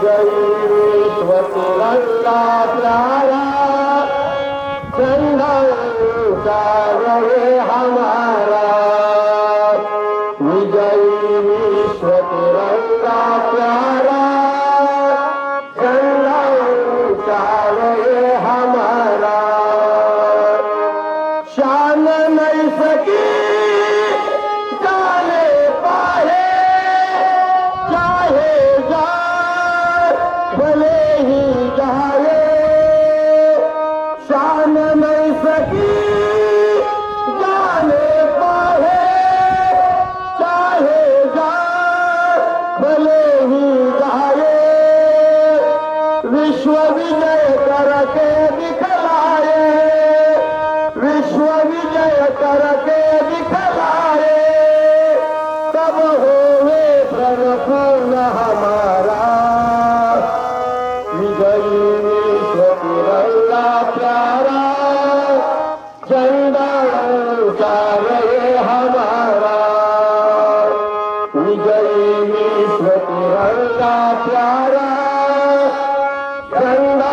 विजयी विश्व तिरंगा प्यारा झंडा ऊंचा रहे हमारा। विजयी विश्व तिरंगा प्यारा झंडा ऊंचा रहे हमारा। शान नहीं सकी जाने पाए चाहे जाए भले ही जाए। शान नहीं सकी जाने पाए चाहे जाए भले ही जाए। विश्व विजय करके दिखलाए, विश्व विजय करके दिखलाए, तब होवे प्रण पूर्ण हमारा। विजयी विश्व तिरंगा प्यारा झंडा ऊंचा रहे हमारा। विजयी विश्व तिरंगा प्यारा झंडा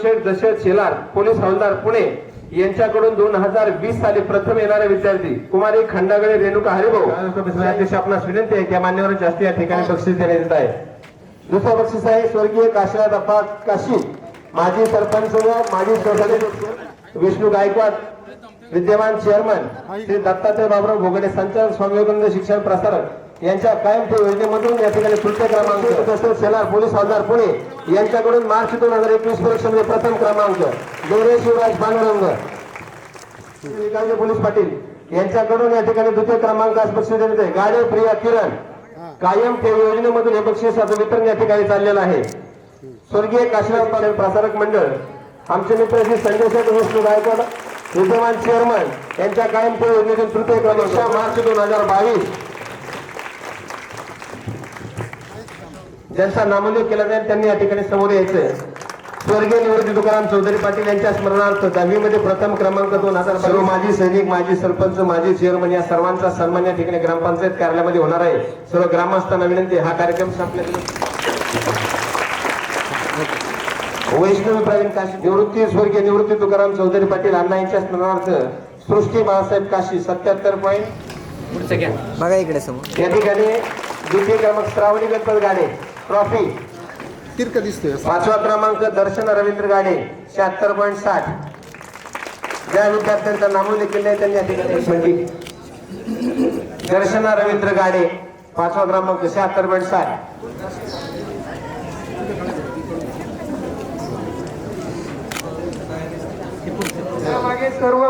शेठ दशरथ शेलार पोलीस हवालदार पुणे यांच्याकडून 2020 साली प्रथम येणारे विद्यार्थी कुमारी खंडागळे रेणुका हरिभाऊ अध्यक्ष आपणास विनंती आहे की मान्यवरांच्या हस्ते या ठिकाणी बक्षीस देण्यात येत आहे. दुसरा बक्षीस आहे स्वर्गीय काशीनाथ अप्पा काशी माजी सरपंच व माजी सभापती विष्णू गायकवाड विद्यमान चेअरमन श्री दत्तात्रय बाबराव भोगडे संचालक स्वामी विवेकानंद शिक्षण प्रसारक यांच्या कायम ठेव योजनेमधून या ठिकाणी तृतीय क्रमांक तसेच शेलार पोलीस हवालदार पुणे यांच्याकडून मार्च 2021 परीक्षेमध्ये प्रथम क्रमांक गौरव शिवराज पांडुरंग विकास पोलीस पाटील यांच्याकडून या ठिकाणी द्वितीय क्रमांकास बक्षीस देण्यात आहे. गाडे प्रिया किरण कायम ठेव योजनेमधून हे बक्षिसाचं वितरण या ठिकाणी चाललेलं आहे. स्वर्गीय काशीनाथ पाटील प्रसारक मंडळ आमचे मित्र श्री संजय शेठ विष्णू गायकवाड विद्यमान चेअरमन यांच्या कायम ठेव योजनेतून तृतीय क्रमांक मार्च 2022 ज्यांचा नामोल्लेख केला जाईल त्यांनी या ठिकाणी समोर यायचंय. स्वर्गीय निवृत्ती तुकाराम चौधरी पाटील यांच्या स्मरणार्थ 10वी मध्ये प्रथम क्रमांक 2022 माजी सैनिक माजी सरपंच माजी चेअरमन या सर्वांचा सन्मान या ठिकाणी ग्रामपंचायत कार्यालयामध्ये होणार आहे. सर्व ग्रामस्थांना विनंती हा कार्यक्रम संपल्यानंतर वैष्णवी प्रवीण काशी निवृत्ती स्वर्गीय निवृत्ती तुकाराम चौधरी पाटील अण्णा यांच्या स्मरणार्थ सृष्टी बाळासाहेब काशी 77 पॉईंट बघा इकडे समोर या ठिकाणी द्वितीय क्रमांक श्रावणी गणपत गाडे ट्रॉफी तिरक दिसतोय. 5वा क्रमांक दर्शन रवींद्र गाडे 76.60 ज्या विद्यार्थ्यांचा नामोल्लेख केला आहे त्यांनी या ठिकाणी दर्शना रवींद्र गाडे 5वा क्रमांक 76.60 मागे सर्व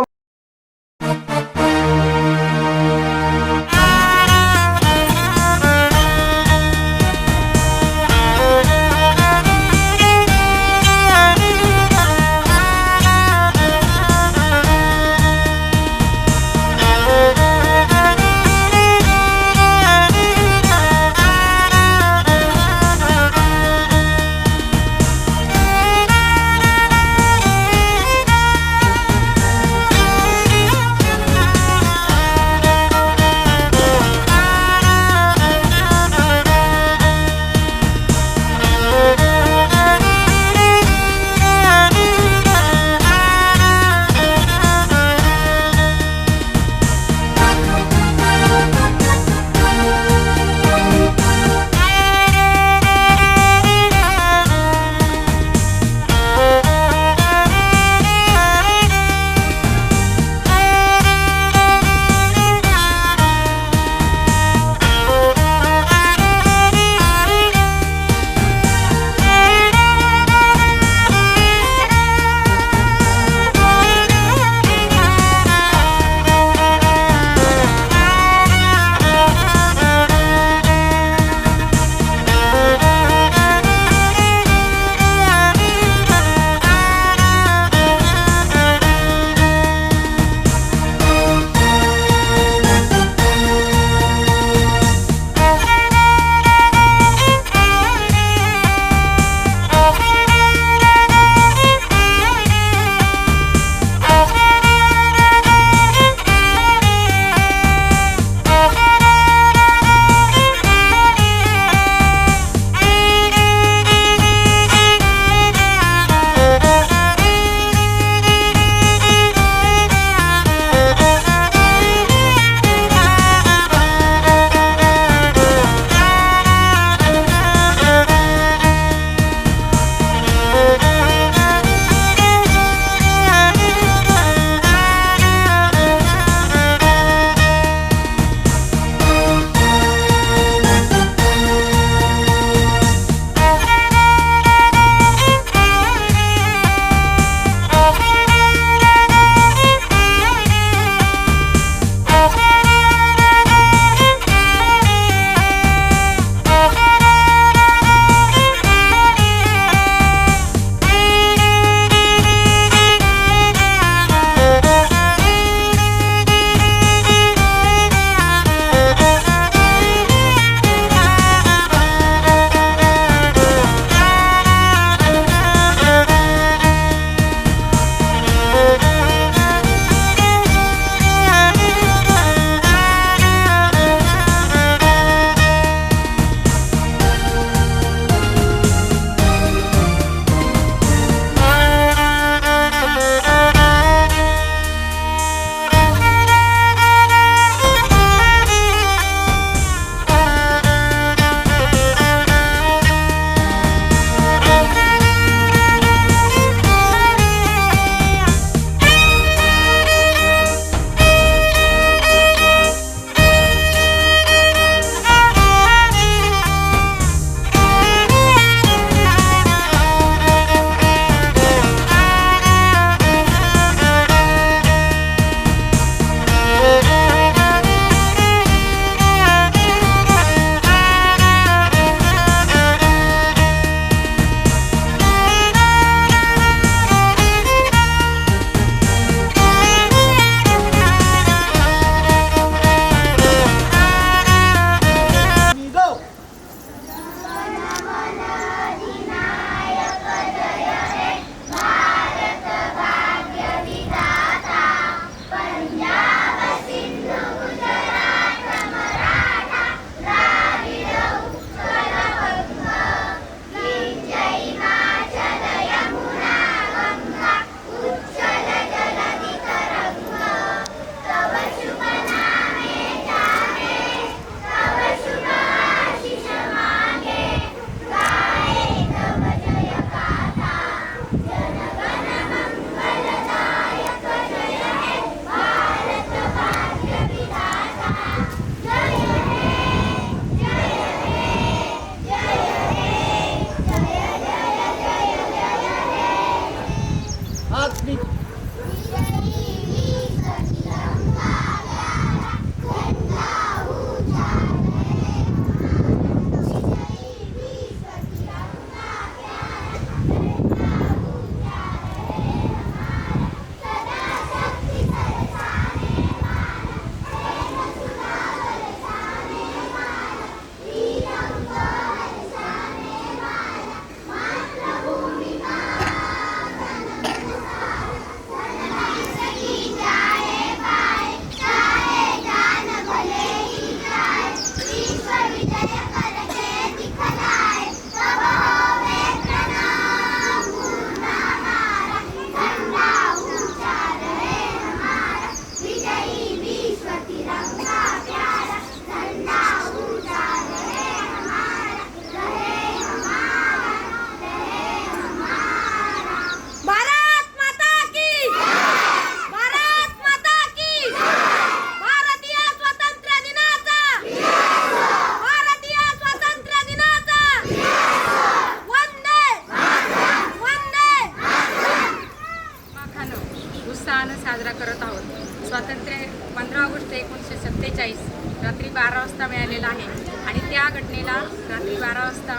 रात्री 12 वाजता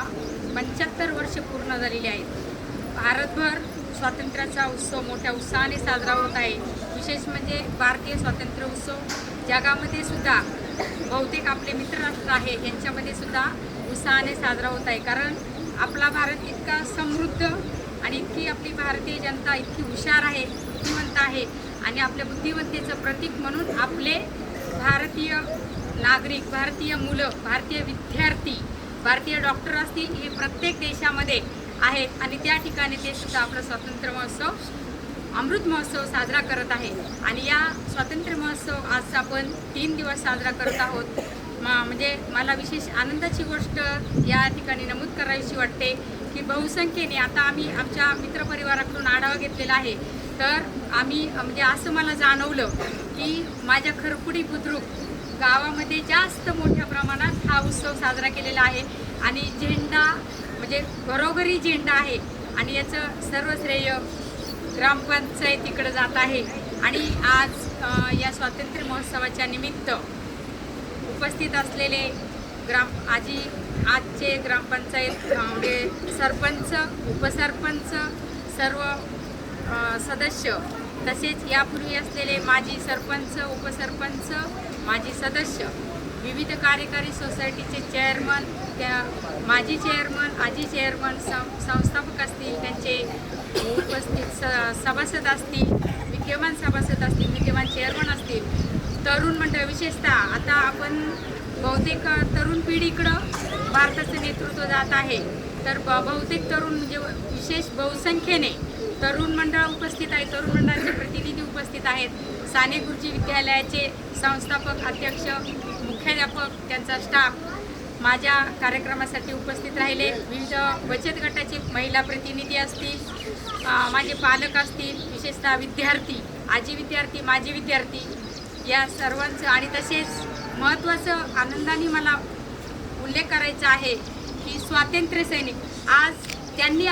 75 वर्ष पूर्ण झालेली आहेत. भारतभर स्वातंत्र्याचा उत्सव मोठ्या उत्साहाने साजरा होत आहे. विशेष म्हणजे भारतीय स्वातंत्र्य उत्सव जगामध्ये सुद्धा बहुतेक आपले मित्रराष्ट्र आहे यांच्यामध्ये सुद्धा उत्साहाने साजरा होत आहे. कारण आपला भारत इतका समृद्ध आणि इतकी आपली भारतीय जनता इतकी हुशार आहे, बुद्धिवंत आहे आणि आपल्या बुद्धिमत्तेचं प्रतीक म्हणून आपले भारतीय नागरिक, भारतीय मुलं, भारतीय विद्यार्थी, भारतीय डॉक्टर असतील हे प्रत्येक देशामध्ये आहेत आणि त्या ठिकाणी ते सुद्धा आपला स्वातंत्र्य महोत्सव, अमृत महोत्सव साजरा करत आहे. आणि या स्वातंत्र्य महोत्सव आज आपण 3 दिवस साजरा करत आहोत. म्हणजे मला विशेष आनंदाची गोष्ट या ठिकाणी नमूद करावीशी वाटते की बहुसंख्येने आता आम्ही आमच्या मित्रपरिवाराकडून आढावा घेतलेला आहे. तर आम्ही म्हणजे असं मला जाणवलं की माझ्या खरपुडी बुद्रुक गावामध्ये जास्त मोठ्या प्रमाणात हा उत्सव साजरा केलेला आहे आणि झेंडा म्हणजे घरोघरी झेंडा आहे आणि याचं सर्व श्रेय ग्रामपंचायतीकडे जात आहे. आणि आज या स्वातंत्र्य महोत्सवाच्या निमित्त उपस्थित असलेले आजचे ग्रामपंचायत म्हणजे सरपंच, उपसरपंच, सर्व सदस्य, तसेच यापूर्वी असलेले माजी सरपंच, उपसरपंच, माजी सदस्य, विविध कार्यकारी सोसायटीचे चेअरमन, त्या माजी चेअरमन, आजी चेअरमन, संस्थापक असतील, त्यांचे उपस्थित सभासद असतील, विद्यमान सभासद असतील, विद्यमान चेअरमन असतील, तरुण मंडळ, विशेषतः आता आपण बहुतेक तरुण पिढीकडं भारताचं नेतृत्व जात आहे. तर बहुतेक तरुण म्हणजे विशेष बहुसंख्येने तरुण मंडळ उपस्थित आहे. तरुण मंडळाचे प्रतिनिधी उपस्थित आहेत. साने गुरुजी विद्यालयाचे संस्थापक, अध्यक्ष, मुख्याध्यापक, त्यांचा स्टाफ माझ्या कार्यक्रमासाठी उपस्थित राहिले. विविध बचत गटाचे महिला प्रतिनिधी असतील, माझे पालक असतील, विशेषतः विद्यार्थी, आजी विद्यार्थी, माजी विद्यार्थी, या सर्वांचं. आणि तसेच महत्त्वाचं आनंदाने मला उल्लेख करायचा आहे की स्वातंत्र्य सैनिक आज त्यांनी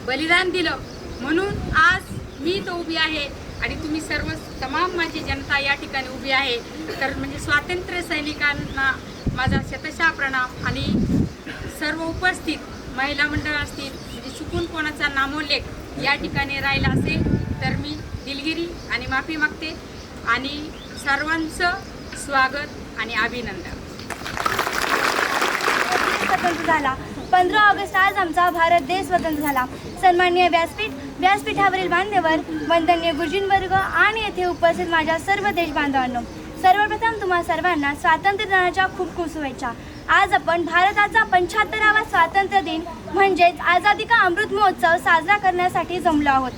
बलिदान दिलं म्हणून आज मी तो उभी आहे आणि तुम्ही सर्व तमाम माझी जनता या ठिकाणी उभी आहे. तर म्हणजे स्वातंत्र्य सैनिकांना माझा शतशः प्रणाम. आणि सर्व उपस्थित महिला मंडळ असतील, म्हणजे चुकून कोणाचा नामोल्लेख या ठिकाणी राहिला असेल तर मी दिलगिरी आणि माफी मागते. आणि सर्वांचं स्वागत आणि अभिनंदन. स्वतंत्र झाला 15 ऑगस्ट आज आमचा भारत देश स्वतंत्र झाला. सन्माननीय व्यासपीठावरील मान्यवर, वंदनीय गुरुजींवर्ग आणि येथे उपस्थित माझ्या सर्व देशबांधवांनो, सर्वप्रथम तुम्हा सर्वांना स्वातंत्र्य दिनाच्या खूप खूप शुभेच्छा. आज आपण भारताचा 75वा स्वातंत्र्य दिन म्हणजेच आझादी का अमृत महोत्सव साजरा करण्यासाठी जमलो आहोत.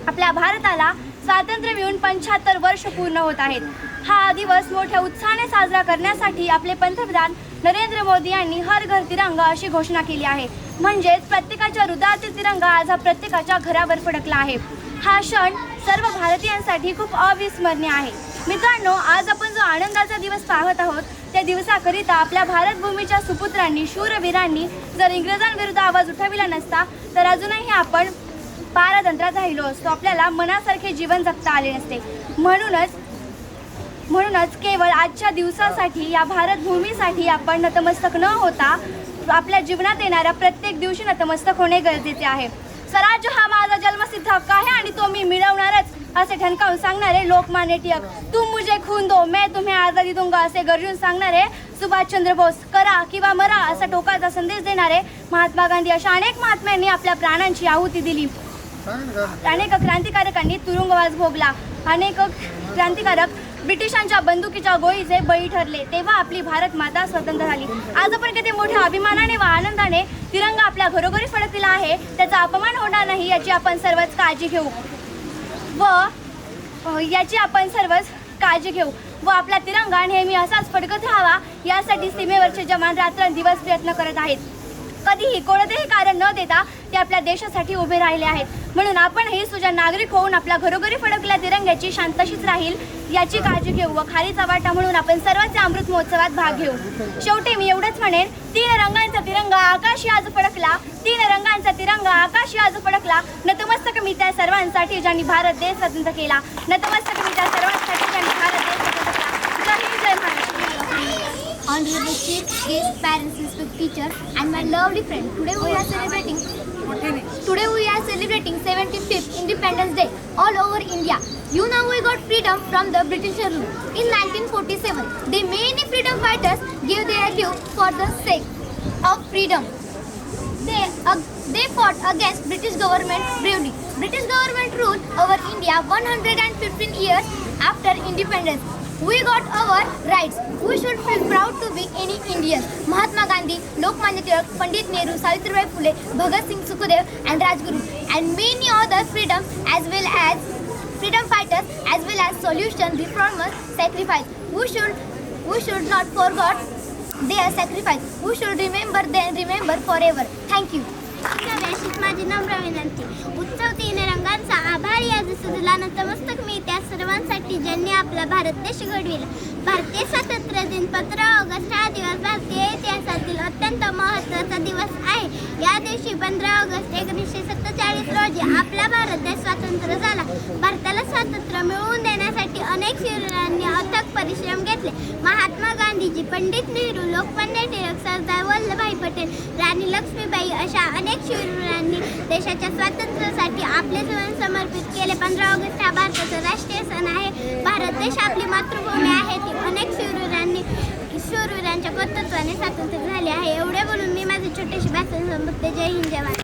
आपल्या भारताला स्वातंत्र्य मिळून 75 वर्ष पूर्ण होत आहेत. हा दिवस मोठ्या उत्साहाने साजरा करण्यासाठी आपले पंतप्रधान नरेंद्र मोदी यांनी हर घर तिरंगा अशी घोषणा केली आहे. म्हणजेच प्रत्येकाच्या हृदयातील तिरंगा आज हा प्रत्येकाच्या घरावर फडकला आहे. हा क्षण सर्व भारतीयांसाठी खूप अविस्मरणीय आहे. मित्रांनो, आज आपण जो आनंदाचा दिवस पाहत आहोत त्या दिवसाकरिता आपल्या भारतभूमीच्या सुपुत्रांनी, शूरवीरांनी जर इंग्रजांविरुद्ध आवाज उठविला नसता तर अजूनही आपण पारतंत्र्यात राहिलो असतो. आपल्याला मनासारखे जीवन जगता आले नसते. म्हणूनच केवळ आजच्या दिवसासाठी, या भारतभूमीसाठी आपण नतमस्तक न होता आपल्या जीवनात येणाऱ्या प्रत्येक दिवशी नतमस्तक होणे गरजेचे आहे. स्वराज्य हा माझा जन्मसिद्ध हक्क आहे आणि तो मी मिळवणारच असे ठणकावून सांगणारे लोकमान्य टिळक, तुम मुझे खून दो मैं तुम्हें आजादी दूंगा असे गरजून सांगणारे सुभाषचंद्र बोस, करा किंवा मरा असा टोकाचा संदेश देणारे महात्मा गांधी, अशा अनेक महात्म्यांनी आपल्या प्राणांची आहुती दिली. अनेक क्रांतिकारकांनी तुरुंगवास भोगला. अनेक क्रांतिकारक ब्रिटिशांच्या बंदुकीच्या गोळीचे बळी ठरले. तेव्हा आपली भारत माता स्वतंत्र झाली. आज आपण किती मोठ्या अभिमानाने व आनंदाने तिरंगा आपल्या घरोघरी फडकलेला आहे, त्याचा अपमान होणार नाही याची आपण सर्वच काळजी घेऊ व आपला तिरंगा नेहमी असाच फडकत राहावा यासाठी सीमेवरचे जवान रात्रंदिवस प्रयत्न करत आहेत. कधीही कोणतेही कारण न देता ते आपल्या देशासाठी उभे राहिले आहेत. म्हणून आपणही सुजाण नागरिक होऊन आपल्या घरोघरी फडकलेल्या तिरंग्याची शांतशीच राहील याची काळजी घेऊ व खारीचा वाटा म्हणून आपण सर्वांचे अमृत महोत्सवात भाग घेऊ. शेवटी मी एवढंच म्हणेन, 3 रंगांचा तिरंगा आकाशी आज फडकला, 3 रंगांचा तिरंगा आकाशी आज फडकला. नतमस्तक मी त्या सर्वांसाठी ज्यांनी भारत देश स्वतंत्र केला. नतमस्तक मी त्या सर्वांसाठी ज्यांनी भारत देश स्वतंत्र केला. जय हिंद, जय Maharashtra. honorable chief guest, parents, respected teacher, and my lovely friend. Today we are celebrating 75th Independence Day all over India. You know we got freedom from the British rule in 1947. The many freedom fighters gave their life for the sake of freedom. They fought against British government bravely. British government ruled over India 115 years after independence. We got our rights. We should feel proud to be any Indian. Mahatma Gandhi, Lokmanya Tilak, Pandit Nehru, Savitribai Phule, Bhagat Singh Sukhdev, and Rajguru, and many other freedom fighters as well as solution reformers sacrifice. We should not forget their sacrifice. We should remember forever. Thank you. व्याशीत माझी नम्र विनंती. उत्सव तीन रंगांचा आभारी आज सुजला नतमस्तक मी त्या सर्वांसाठी ज्यांनी आपला भारत देश घडविला. भारतीय स्वातंत्र्य दिन 15 ऑगस्ट हा दिवस भारतीय इतिहासातील अत्यंत महत्त्वाचा दिवस आहे. या दिवशी 15 ऑगस्ट 1947 रोजी आपला भारत देश स्वतंत्र झाला. भारताला स्वातंत्र्य मिळवून देण्यासाठी अनेक शूरांनी अथक परिश्रम घेतले. महात्मा गांधीजी, पंडित नेहरू, लोकमान्य टिळक, सरदार वल्लभभाई पटेल, राणी लक्ष्मीबाई अशा अनेक शूरांनी देशाच्या स्वातंत्र्यासाठी आपले जीवन समर्पित केले. 15 ऑगस्ट हा भारताचा राष्ट्रीय सण आहे. भारत देश आपली मातृभूमी आहे. ती अनेक शूरांच्या कर्तृत्वाने स्वातंत्र्य झाले आहे. एवढे बोलून मी माझी छोटीशी भाषण संपवते. जय हिंद, जय भारत.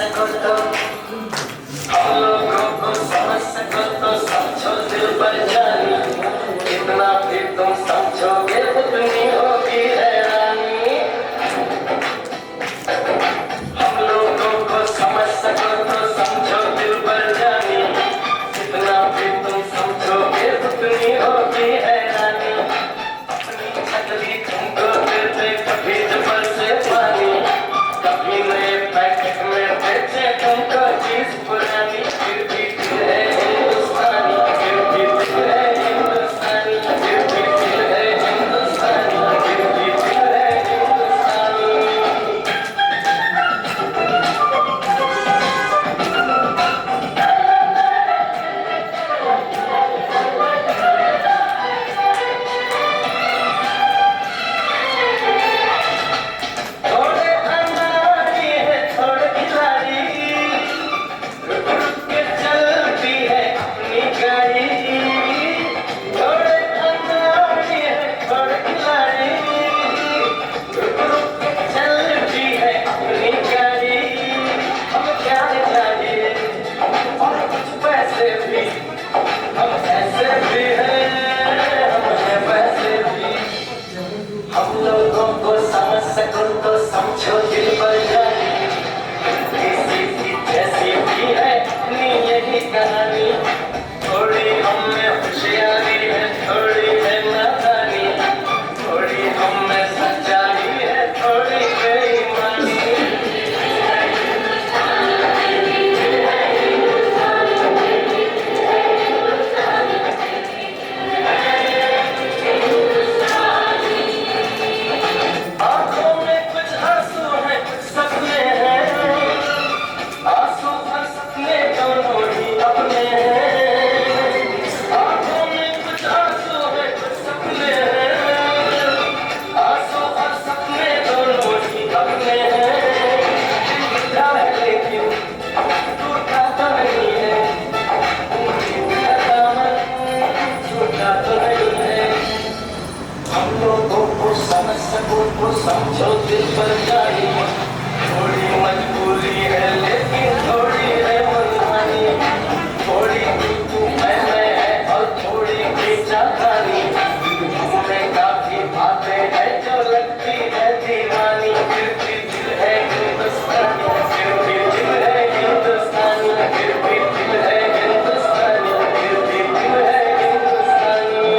सको तो हम लोगों को समझ सको तो समझो दिल पर जानी इतना भी तुम समझोगे उतनी होगी हैरानी हम लोगों को समझ सको तो समझो दिल पर जानी इतना भी तुम समझोगे उतनी होगी हैरानी अपनी छतरी तुमको देते कभी जबर से पानी कभी नए पैकेट में बेचे तुमको चीज पुरानी फिर भी दिल है हिंदुस्तानी फिर भी दिल है हिंदुस्तानी फिर भी दिल है हिंदुस्तानी फिर भी दिल है हिंदुस्तानी थोड़े अनाड़ी है थोड़े खिलाड़ी रुक रुक के चलती है अपनी गाड़ी थोड़े अनाड़ी है थोड़े खिलाड़ी रुक रुक के चलती है अपनी गाड़ी हम क्या चाहिए और कुछ पैसे भी हम ऐसे भी हैं हम हैं वैसे भी हम लोगों को समझ सको तो समझो दिल पर जानी किसी की जैसी भी है अपनी यही कहानी थोड़ी हम में होशियारी है थोड़ी है नादानी थोड़ी हम में सच्चाई है थोड़ी बेईमानी आंखों में कुछ आंसू हैं कुछ सपने हैं आंसू और सपने दोनों ही अपने हैं आंखों में कुछ आंसू हैं कुछ सपने हैं आंसू और सपने दोनों ही अपने हैं टूटा है लेकिन टूटा तो नहीं है टूटा तो नहीं है हम लोगों को समझ सको तो समझो दिल पर जानी थोड़ी मजबूरी है लेकिन थोड़ी है मनमानी थोड़ी तू मैं है और थोड़ी बेचारी हमें काफी बातें हैं जो लगती है दीवानी फिर भी दिल है हिंदुस्तानी फिर भी दिल है हिंदुस्तानी फिर भी दिल है हिंदुस्तानी फिर भी दिल है हिंदुस्तानी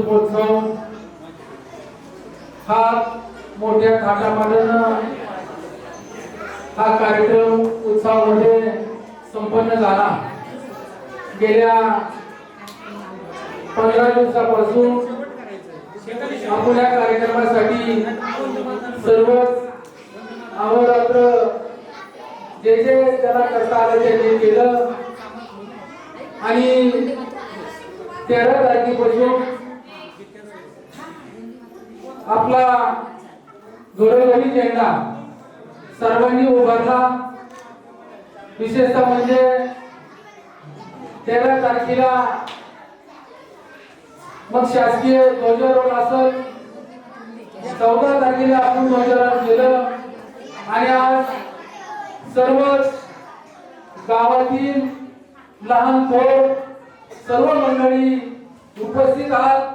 अमृतोत्सव हा मोठ्या थाटामाटानं हा कार्यक्रम उत्सवामध्ये संपन्न झाला. गेल्या 15 दिवसापासून आपण या कार्यक्रमासाठी सर्वच अहोरात्र जे जे त्याला करता आलं त्यांनी केलं आणि 13 तारखेपासून आपला घरोघरी झेंडा सर्वांनी उभारला. विशेषतः म्हणजे 13 तारखेला मग शासकीय ध्वजारोहण असेल, 14 तारखेला आपण ध्वजारोहण केलं आणि आज सर्वच गावातील लहान थोर सर्व मंडळी उपस्थित आहात.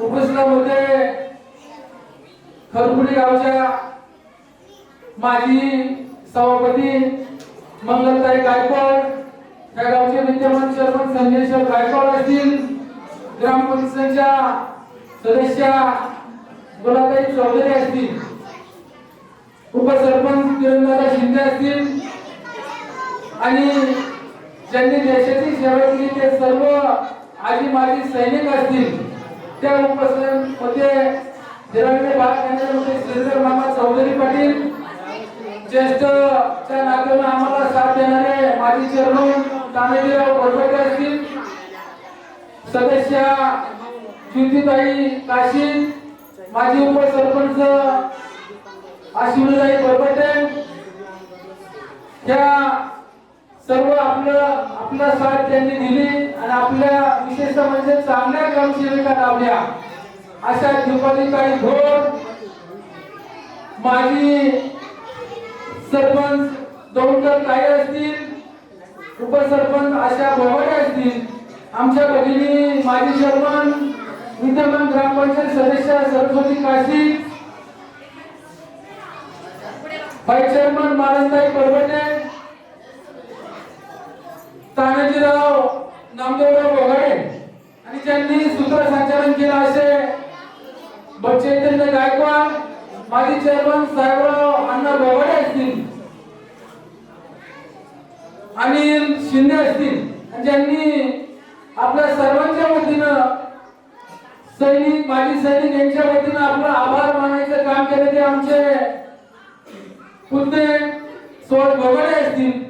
उपस्थितांमध्ये खरपुडी गावच्या माजी सभापती मंगलताई गायकवाड, या गावचे विद्यमान सरपंच संजय सर गायकवाड असतील, ग्रामपंचायतच्या सदस्य गोलाताई चौधरी असतील, उपसरपंच किरणदादा शिंदे असतील आणि ज्यांनी देशाची सेवा केली ते सर्व आजी माजी सैनिक असतील. त्या उपस्थितीमध्ये दिरांगणे भाग केंद्रामध्ये श्रीधर मामा चौधरी पाटील, ज्येष्ठच्या नात्याने आम्हाला साथ देणारे माजी चेअरमन तानाजीराव बरबटे असतील, सदस्य ज्योतिताई काशी, माजी उपसरपंच अश्विनीताई बरबटे, ह्या सर्व आपला साथ त्यांनी दिली आणि आपल्या विशेषतः म्हणजे चांगल्या ग्रामसेविका लाभल्या अशा दीपालीताई घोड, माजी सरपंच दौंडकर ताई असतील, उपसरपंच आशा बोवाडे असतील, आमच्या भगिनी माजी चेअरमन विद्यमान ग्रामपंचायत सदस्य सरस्वती काशी, व्हाईस चेअरमन मानसताई बरबटे, तानाजीराव नामदेवराव बोगाडे आणि ज्यांनी सूत्रसंचालन केलं असे बच्चेंद्र गायकवाड, माजी चेअरमन साहेबराव अण्णा बोगाडे असतील, अनिल शिंदे असतील, ज्यांनी आपल्या सर्वांच्या वतीनं सैनिक माजी सैनिक यांच्या वतीनं आपलं आभार मानायचं काम केलं ते आमचे पुतणे सोड बोगाडे असतील.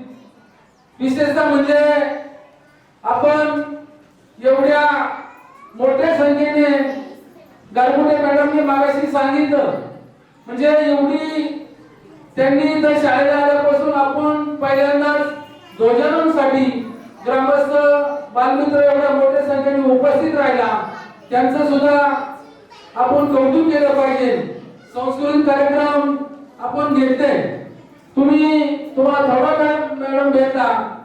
विशेषतः म्हणजे आपण एवढ्या मोठ्या संख्येने गारगुटे मॅडमने मागाशी सांगितलं म्हणजे एवढी त्यांनी तर शाळेला आल्यापासून आपण पहिल्यांदाच ध्वजारोहणासाठी ग्रामस्थ बालमित्र एवढ्या मोठ्या संख्येने उपस्थित राहिला, त्यांचं सुद्धा आपण कौतुक केलं पाहिजे. सांस्कृतिक कार्यक्रम आपण घेतले, तुम्हाला थोडा वेळ मॅडम भेटला,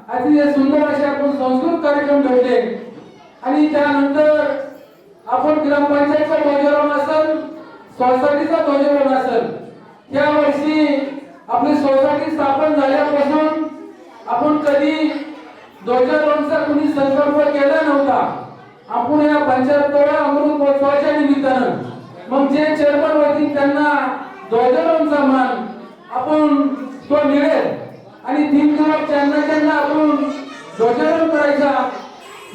अतिशय सुंदर असे आपण सांस्कृतिक कार्यक्रम घेतले आणि त्यानंतर आपण ग्रामपंचायतचा ध्वजारोहण असेल, सोसायटीचा ध्वजारोहण असेल, या वर्षी आपली सोसायटी स्थापन झाल्यापासून आपण कधी ध्वजारोहणचा कुणी संकल्प केला नव्हता. आपण या 75व्या अमृत महोत्सवाच्या निमित्तानं मग जे चेअरमन होतील त्यांना ध्वजारोहणचा मान आपण तो मिळेल आणि 3 दिवस त्यांना आपण ध्वजारोहण करायचा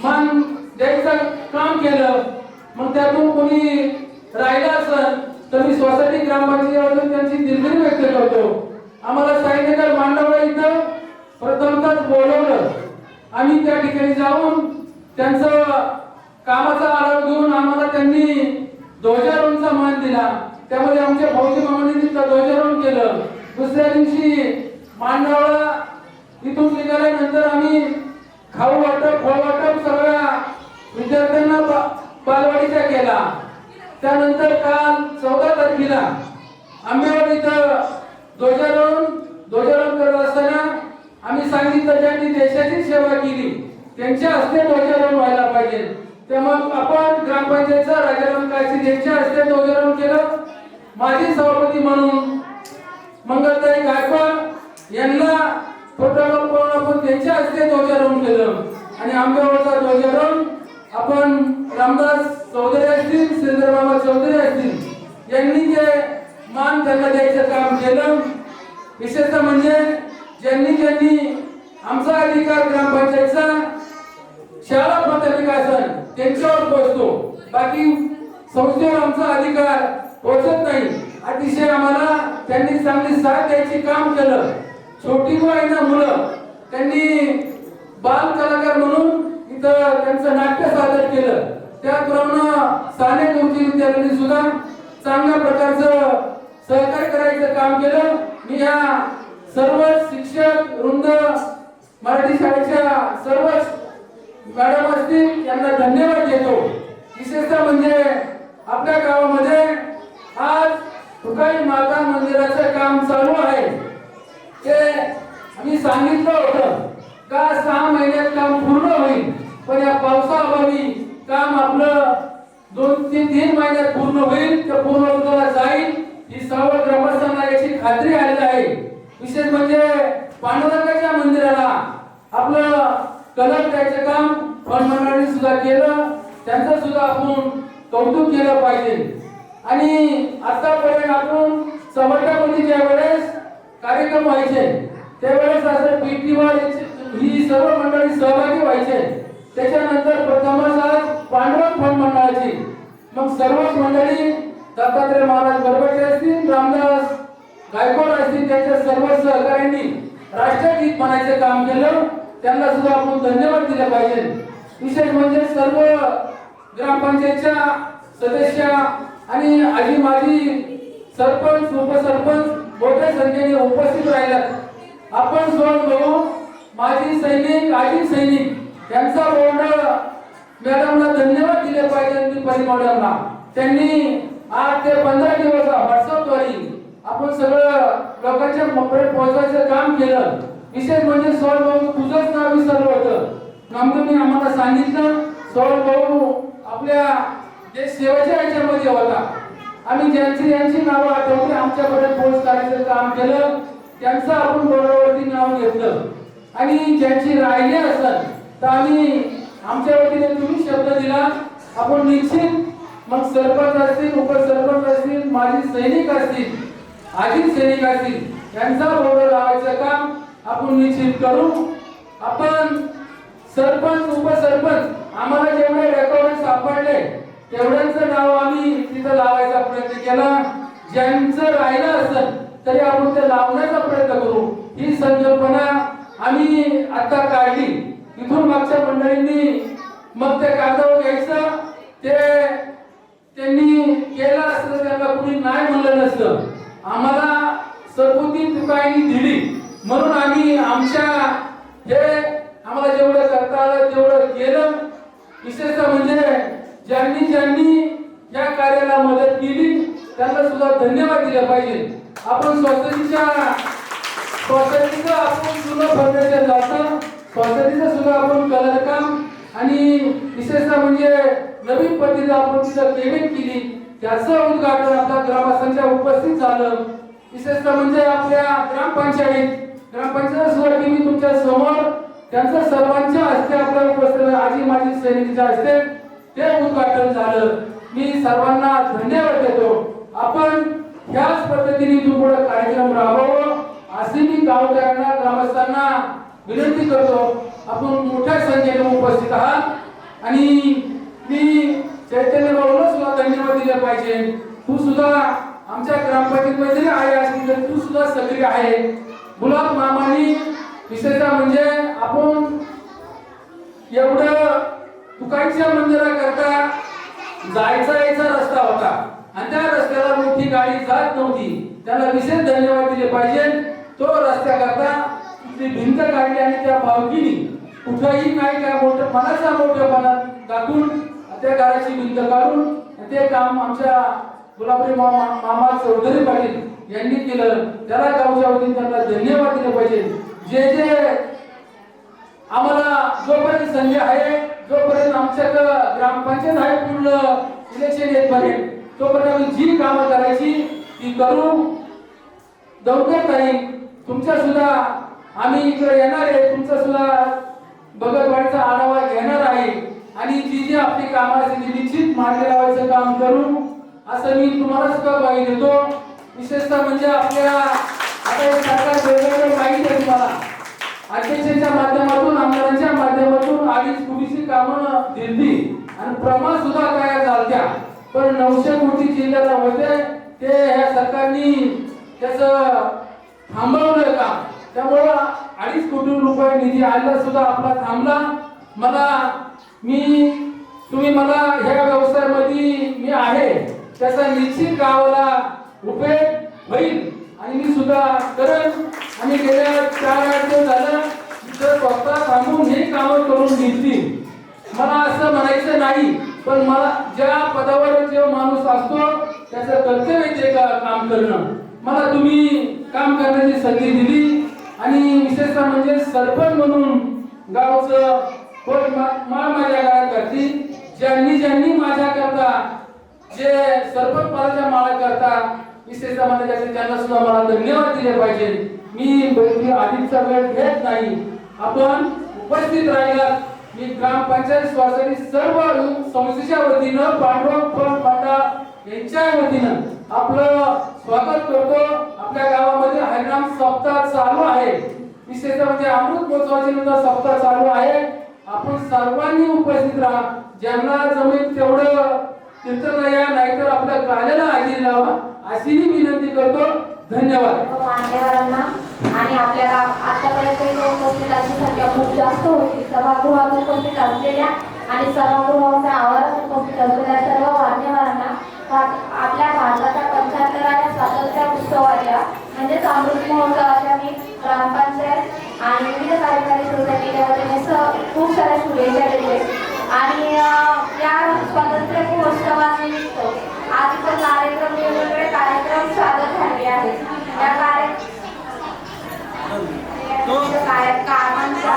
मान द्यायचं काम केलं. मग त्यातून कोणी राहिला असेल तर मी सोसायटी ग्रामपंचायतीवरून त्यांची दिलगिरी व्यक्त करतो. आम्हाला साईनगर मांडवला इथं प्रथमतःच बोलवलं, आम्ही त्या ठिकाणी जाऊन त्यांचं कामाचा आढावा घेऊन आम्हाला त्यांनी ध्वजारोहणचा मान दिला. त्यामध्ये आमच्या भाऊजी मामांनी तिथं ध्वजारोहण केलं. दुसऱ्या दिवशी मांडवला इथून निघाल्यानंतर आम्ही खाऊ वाटप फळ वाटप सगळ्या विद्यार्थ्यांना बालवाडीचा केला. त्यानंतर काल 14 तारखेला आंबेवाड इथं ध्वजारोहण करत असताना आम्ही सांगितलं ज्यांनी देशाची सेवा केली त्यांच्या हस्ते ध्वजारोहण व्हायला पाहिजे. त्यामुळे आपण ग्रामपंचायतचा राजाराम काशी यांच्या हस्ते ध्वजारोहण केलं. माजी सभापती म्हणून मंगलताई गायकवाड यांना प्रोटोकॉल करून आपण त्यांच्या हस्ते ध्वजारोहण केलं आणि आंबेवाडचा ध्वजारोहण आपण रामदास चौधरी असतील, श्रीधरमामा चौधरी असतील यांनी जे मान त्यांना द्यायचं काम केलं. विशेषतः म्हणजे ज्यांनी आमचा अधिकार ग्रामपंचायतचा शाळा प्राथमिक असेल त्यांच्यावर पोहोचतो, बाकी संस्थेवर आमचा अधिकार पोहोचत नाही. अतिशय आम्हाला त्यांनी चांगली साथ द्यायची काम केलं. छोटी ना मुलं त्यांनी बाल कलाकार म्हणून इथं त्यांचं नाट्य सादर केलं. त्याप्रमाणे साने गुरुजी विद्यालयाने सुद्धा चांगल्या प्रकारचं सहकार्य करायचं काम केलं. मी या सर्व शिक्षक वृंद, मराठी शाळेच्या सर्वच मॅडम असतील यांना धन्यवाद देतो. विशेषतः म्हणजे आपल्या गावामध्ये आज तुकाई माता मंदिराचं काम चालू आहे. ते आम्ही सांगितलं होतं का 6 महिन्यात काम पूर्ण होईल, पण या पावसाअभावी काम आपलं 2 ते 3 महिन्यात पूर्ण होईल. ते पूर्णत्वाला जाईल ही सर्व ग्रामस्थांना याची खात्री आलेली आहे. विशेष म्हणजे पांडुरंगाच्या मंदिराला आपलं कलर द्यायचं काम फंड मंडळाने सुद्धा केलं. त्यांचं सुद्धा आपण कौतुक केलं पाहिजे. आणि आतापर्यंत आपण समर्थापतीच्या वेळेस कार्यक्रम व्हायचे त्यावेळेस असं पीटीवर ही सर्व मंडळी सहभागी व्हायचे. त्याच्यानंतर प्रथमच आज पांडुरंग फंड मंडळाची, मग सर्वच मंडळी दत्तात्रय महाराज बरोबरचे असतील, रामदास गायकवाड असतील, त्यांच्या सर्व सहकाऱ्यांनी राष्ट्रगीत म्हणायचं काम केलं. त्यांना सुद्धा आपण धन्यवाद दिले पाहिजे. विशेष म्हणजे सर्व ग्रामपंचायतच्या सदस्य आणि आजी माजी सरपंच उपसरपंच मोठ्या संख्येने उपस्थित राहिल्यात. आपण सोड बघू माजी सैनिक आजी सैनिक यांचा बोर्ड मॅडमला धन्यवाद दिले पाहिजे. परिमॉडलला त्यांनी 8 ते 15 दिवस व्हॉट्सअपद्वारे आपण सगळं लोकांच्या पर्यंत पोहोचवायचं काम केलं. विशेष म्हणजे सोड भाऊ तुझंच नाव विसरलं होतं. नामदेवनी आम्हाला सांगितलं सोड भाऊ आपल्या जे सेवेच्या याच्यामध्ये होता. आम्ही यांची नावं आठवली आमच्यापर्यंत पोहोच करायचं काम केलं. त्यांचं आपण बोर्डावरती नाव घेतलं आणि ज्यांची राहिली असेल तर आम्ही आमच्या वतीने तुम्ही शब्द दिला आपण निश्चित मग सरपंच असतील उपसरपंच असतील माजी सैनिक असतील आजी सैनिक असतील यांचा बोर्ड लावायचं काम आपण निश्चित करू. आपण सरपंच उपसरपंच आम्हाला जेवढे रेकॉर्ड सापडले तेवढ्यांचं नाव आम्ही तिथं लावायचा प्रयत्न केला. ज्यांचं राहिलं असेल तरी आपण ते लावण्याचा प्रयत्न करू. ही संकल्पना आम्ही आता काढली. इथून मागच्या मंडळींनी मग ते कागदावर घ्यायचं ते त्यांनी केलं असतं त्यांना कुणी नाही म्हणलं नसतं. आम्हाला सरबुती तुकाईनी दिली म्हणून आम्ही आमच्या हे आम्हाला जेवढं करता आलं तेवढं केलं. विशेषतः म्हणजे ज्यांनी या कार्याला मदत केली त्यांना सुद्धा धन्यवाद दिले पाहिजे. आपण सोसायटीचं आपण जुनं फर्निचर जातं, सोसायटीचं सुद्धा आपण कलर काम आणि विशेषतः म्हणजे नवीन पद्धतीने आपण तिथं पेमेंट केली. त्याचं उद्घाटन आपल्या ग्रामस्थांच्या उपस्थित झालं. विशेषतः म्हणजे आपल्या ग्रामपंचायत सुद्धा मी तुमच्या समोर त्यांचं सर्वांच्या हस्ते आपल्या उपस्थित आजी माजी सैनिकांच्या हस्ते ते उद्घाटन झालं. मी सर्वांना धन्यवाद देतो. आपण ह्याच पद्धतीने इथून पुढे कार्यक्रम राबवावं अशी मी गावकऱ्यांना ग्रामस्थांना विनंती करतो. आपण मोठ्या संख्येने उपस्थित आहात आणि मी चैतन्य भाऊला सुद्धा धन्यवाद दिले पाहिजे. तू सुद्धा आमच्या ग्रामपंचायतीमध्ये आहे असली तर तू सुद्धा सक्रिय आहे. गुलाब मामानी विशेषतः म्हणजे आपण एवढं तुकाईच्या मंदिराकरता जायचा यायचा रस्ता होता आणि त्या रस्त्याला मोठी गाडी जात नव्हती. त्याला विशेष धन्यवाद दिले पाहिजे. तो रस्त्याकरता ती भिंत काढली आणि त्या भावकीनी कुठंही नाही काय मोठेपणा दाखवून त्या घराची भिंत काढून ते काम आमच्या गुलाबरी मामा चौधरी पाटील यांनी केलं. त्याला गावच्या वतीने त्यांना धन्यवाद दिले पाहिजे. जे आम्हाला जोपर्यंत संधी आहे जोपर्यंत आमच्याकडं ग्रामपंचायत आहे पूर्ण इलेक्शन येतपर्यंत तोपर्यंत आम्ही जी कामं करायची ती करू. दौकर नाही तुमच्या सुद्धा आम्ही इकडे येणार आहे. तुमचा सुद्धा बगतवाडीचा आढावा घेणार आहे आणि जी जी आपली कामं असतील ती निश्चित मार्गी लावायचं काम करू असं मी तुम्हाला सुद्धा ग्वाही देतो. विशेषतः म्हणजे आपल्या आता हे सरकार वेगवेगळं माहिती आहे तुम्हाला, अध्यक्षांच्या माध्यमातून आमदारांच्या माध्यमातून 2.5 कोटीची कामं दिली आणि प्रमाण सुद्धा तयार झाल्या, पण 900 कोटी जिल्ह्याला होते ते ह्या सरकारने त्याचं थांबवलं का, त्यामुळं 2.5 कोटी रुपये निधी आलेला सुद्धा आपला थांबला. तुम्ही मला ह्या व्यवसायामध्ये मी आहे त्याचा निश्चित गावाला उपयोग होईल आणि मी सुद्धा करेन. आणि गेल्या 4-8 दिवस झालं तर स्वतः थांबून हे कामं करून घेतली. मला असं म्हणायचं नाही, पण मला ज्या पदावर जो माणूस असतो त्याचं कर्तव्य ते काम करणं. मला तुम्ही काम करण्याची संधी दिली आणि विशेषतः म्हणजे सरपंच म्हणून गावचं माझ्या गावात करती ज्यांनी माझ्या करता जे सरपंच पदाच्या माळा करता विशेषतः म्हणजे त्यांना सुद्धा मला धन्यवाद दिले पाहिजे. मी आधीचा वेळ घेत नाही, आपण उपस्थित राहिलात. मी ग्रामपंचायत स्वासाठी सर्व संस्थेच्या वतीनं पांडुरंग पांडा यांच्या वतीनं आपलं स्वागत करतो. आपल्या गावामध्ये हरिनाम सप्ताह चालू आहे, विशेषतः म्हणजे अमृत महोत्सवाचे सप्ताह चालू आहे. आपण सर्वांनी उपस्थित राहा, ज्यांना जमेल तेवढं कीर्तन या, नाहीतर आपल्या गाण्याला हजेरी लावा अशी विनंती करतो. धन्यवाद. मान्यवरांना आणि आपल्याला आतापर्यंत उपस्थित संख्या खूप जास्त होती. सभागृहात उपस्थित असलेल्या आणि सभागृहाच्या आवारात उपस्थित असलेल्या सर्व मान्यवरांना आपल्या भारताच्या 75व्या स्वातंत्र्य उत्सवाच्या म्हणजेच अमृत महोत्सवाच्या मी ग्रामपंचायत आणि विविध कार्यकारी सोसायटीच्या वतीने खूप साऱ्या शुभेच्छा देते. आणि या स्वातंत्र्य महोत्सवानिमित्त आज पण कार्यक्रम वेगवेगळे कार्यक्रम सादर झाले आहेत. त्या कामांचा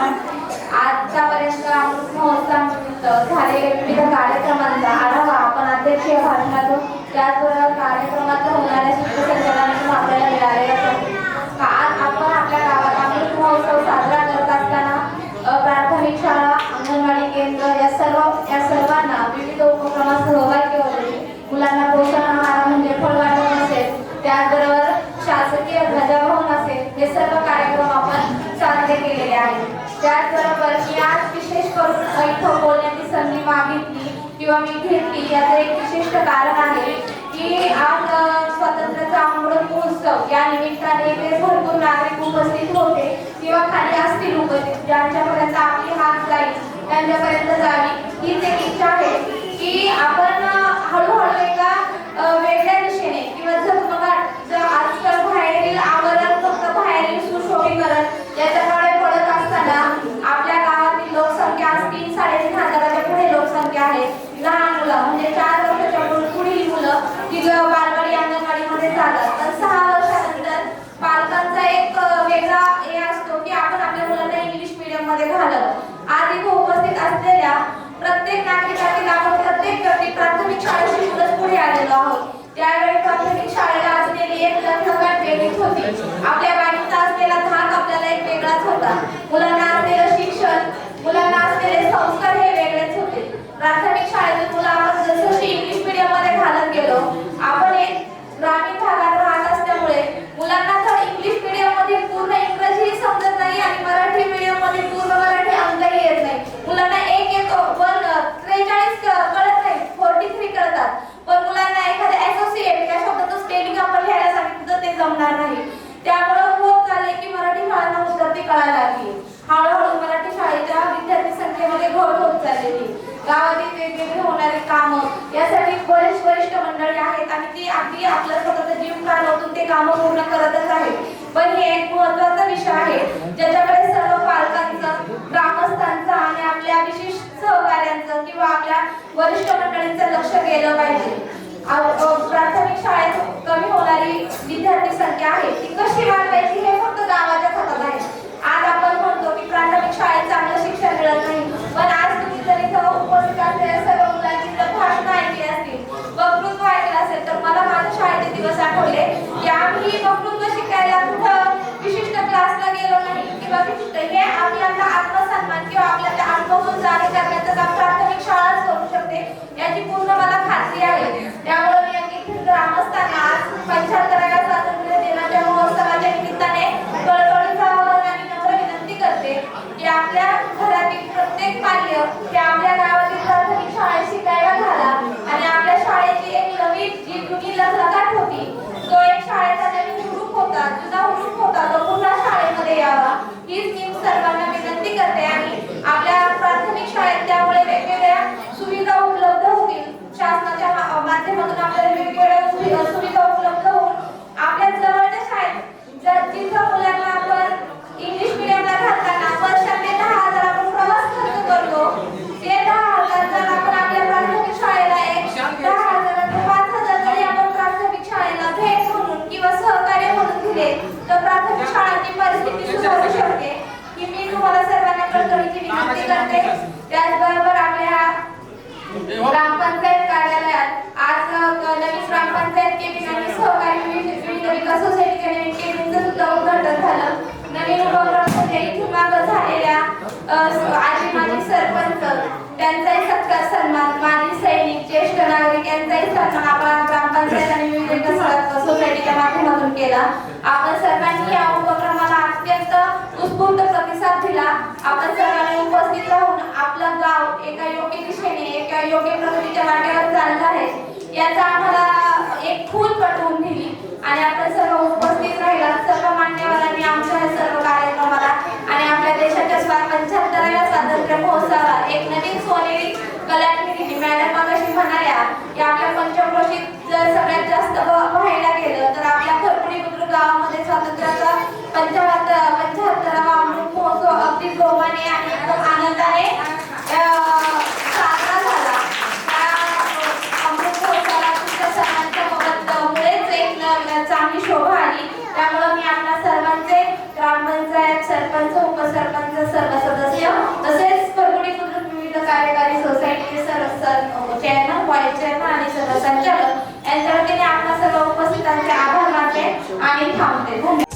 आजच्यापर्यंत अमृत महोत्सवानिमित्त झालेल्या विविध कार्यक्रमांचा आढावा आपण अध्यक्षीय भाषणातून त्याचबरोबर कार्यक्रमात होणाऱ्या सूत्रसंचालनातून आपल्याला मिळालेला आहे. आज आपण आपल्या गावात अमृत महोत्सव साजरा करत असताना प्राथमिक शाळा, अंगणवाडी केंद्र या सर्वांना विविध उपक्रमात सहभागी होते. मुलांना पोषण आहार म्हणजे फळवाटप असेल, त्याचबरोबर शासकीय ध्वजारोहण असेल, हे सर्व कार्यक्रम आपण साजरे केलेले आहेत. त्याचबरोबर मी आज विशेष करून इथं बोलण्याची संधी मागितली किंवा मी घेतली याचं एक विशिष्ट कारण आहे की आज स्वातंत्र्याचा अमृत महोत्सव या निमित्ताने इथे भरपूर नागरिक उपस्थित होते किंवा खाली असतील उपस्थित, ज्यांच्यापर्यंत आपली हात जाईल त्यांच्यापर्यंत जावी हीच एक इच्छा आहे की आपण हळूहळू एका वेगळ्या दिशेने किंवा झगमगाट आजकाल बाहेरील आवरण फक्त बाहेरील सुशोभीकरण याच्यामुळे पडत असताना आपल्या गावातील लोकसंख्या आज 3-3.5 हजाराच्या पुढे लोकसंख्या आहे. लहान मुलं म्हणजे 4 वर्षाच्या पुढील मुलं ती बालवाडी अंगणवाडीमध्ये जातात, पण 6 वर्षानंतर पालकांचा एक वेगळा हे असतो की आपण आपल्या मुलांना इंग्लिश मीडियम मध्ये घालावं. आज इथे उपस्थित असलेल्या प्रत्येक नागरिकातील आपण प्रत्येक व्यक्ती प्राथमिक शाळेची मुलं पुढे आलेलो आहोत. त्यावेळी प्राथमिक शाळेला असलेली एक लढत वेगळीच होती. आपल्या बाईंचा असलेला धाक आपल्याला एक वेगळाच होता. मुलांना असलेलं शिक्षण, मुलांना असलेले संस्कार हे वेगळेच होते. प्राथमिक शाळेतून मुलं आपण जसं इंग्लिश मीडियम मध्ये घालत गेलो, आपण एक ग्रामीण भागात राहत असल्यामुळे मुलांना तर इंग्लिश मीडियम मध्ये पूर्ण इंग्रजी समजत नाही आणि मराठी मीडियम मध्ये पूर्ण मराठी अंकही येत नाही. मुलांना 1-1-1-43 कळत नाही, 43 कळतात, पण मुलांना एखाद्या असोसिएट या शब्दाचं स्पेलिंग आपण लिहायला सांगितलं तर ते जमणार नाही. त्यामुळं होत चालले की मराठी शाळांना मुद्दती कळायला लागली. हळूहळू मराठी शाळेच्या विद्यार्थी संख्येमध्ये घट होत चाललेली. गावातील वेगवेगळी होणारी कामं यासाठी बरेच वरिष्ठ मंडळी आहेत आणि ती अगदी आपल्या स्वतःचा जीव प्राण ओतून ते कामं पूर्ण करतच आहेत. पण हे एक महत्त्वाचा विषय आहे ज्याच्याकडे सर्व पालकांचं, ग्रामस्थांचं आणि आपल्या विशिष्ट सहकार्यांचं किंवा आपल्या वरिष्ठ मंडळींचं लक्ष गेलं पाहिजे. प्राथमिक शाळेत कमी होणारी विद्यार्थी संख्या आहे ती कशी वाढवायची हे फक्त गावाच्या हातात आहे. आज आपण म्हणतो की प्राथमिक शाळेत चांगलं शिक्षण मिळत नाही, पण आज तुम्ही जर इथं उपस्थित असलेल्या सर्व मुलांची जर भाषणं ऐकली असतील, वक्तृत्व ऐकलं असेल, तर मला माझ्या शाळेचे दिवस आठवले की आम्ही वक्तृत्व शिकायला कुठं विशिष्ट क्लासला गेलो नाही किंवा विशिष्ट हे आपल्याला आत्मसन्मान किंवा आपल्याला आत्मगुण जाहीर करण्याचं काम प्राथमिक शाळाच याची पूर्ण मला खात्री आहे. त्यामुळे मी येथील ग्रामस्थांना आज 75व्या स्वातंत्र्य दिनाच्या महोत्सवाच्या निमित्ताने कळकळीचं आवाहन आणि नम्र विनंती करते की आपल्या घरातील प्रत्येक पाल्य ते आपल्या गावातील प्राथमिक शाळेत शिकायला घाला आणि आपल्या शाळेची एक नवीन जी जुनी लखलखाट होती, तो एक शाळेचा नवीन हुरूप होता, जुना हुरूप होता, तो पुन्हा शाळेमध्ये यावा हीच मी सर्वांना विनंती करते. आणि आपल्या प्राथमिक शाळेत त्यामुळे वेगवेगळ्या सुविधा उपलब्ध होतील. शासनाच्या माध्यमातून आपल्याला वेगवेगळ्या सुविधा उपलब्ध होऊन आपल्या जवळच्या शाळेत जिथं मुलांना आपण इंग्लिश मिडियमला घालताना वर्षाने 10,000 आपण प्रवास खर्च करतो, ते 10,000 जर आपण आपल्या प्राथमिक शाळेला एक 10,000 ते 5,000 जरी आपण प्राथमिक शाळेला भेट म्हणून किंवा सहकार्य म्हणून दिले तर प्राथमिक शाळांची परिस्थिती सुधारू शकते ही मी तुम्हाला सर्वांना कळकळीची विनंती करते. त्याचबरोबर आपल्या ग्रामपंचायत कार्यालयात आज नवीन ग्रामपंचायत केबिन आणि सहकारी विविध विकास सोसायटीच्या नवीन केबिनचं सुद्धा उद्घाटन झालं. नवीन उपक्रम म्हणजे इथून मागं झालेल्या आजी माजी सरपंच त्यांचाही सत्कार सन्मान, माजी सैनिक, ज्येष्ठ नागरिक यांचाही सन्मान आपण ग्रामपंचायत आणि विविध विकास सोसायटीच्या माध्यमातून केला. आपण सर्वांनी या उपक्रमाला अत्यंत उत्स्फूर्त प्रतिसाद दिला. आपण सर्वांनी उपस्थित राहून आपलं गाव एका योग्य दिशेने एका योग्य प्रगतीच्या वाटेवर चाललं आहे याचा आम्हाला एक खूण पटवून दिली आणि आपण सर्व उपस्थित राहिला. सर्व मान्यवरांनी आमच्या या सर्व कार्यक्रमाला आणि आपल्या देशाच्या 75व्या स्वातंत्र्य महोत्सवाला एक नवीन सोनेरी कलाकृती मॅडम मागाशी म्हणाल्या की आपल्या पंचक्रोशीत जर सगळ्यात जास्त पाहायला गेलं तर आपल्या खरपुडी बुद्रुक गावामध्ये स्वातंत्र्याचा 75वा अमृत महोत्सव अगदी जोमाने आणि एकदम आनंदाने साजरा झाला. अमृत महोत्सवाला तुमच्या सर्वांच्या मुळेच एक चांगली शोभा आली. त्यामुळे मी आपल्या सर्वांचे ग्रामपंचायत सरपंच उपसरपंच सर्व सदस्य तसेच खरपुडी बुद्रुक विविध कार्यकारी सोसायटीचे सर्व चेअरमन, व्हाईस चेअरमन आणि सर्व संचालक यांच्या वतीने आपल्या सर्व उपस्थितांचे आभार मानते आणि थांबते. धन्यवाद.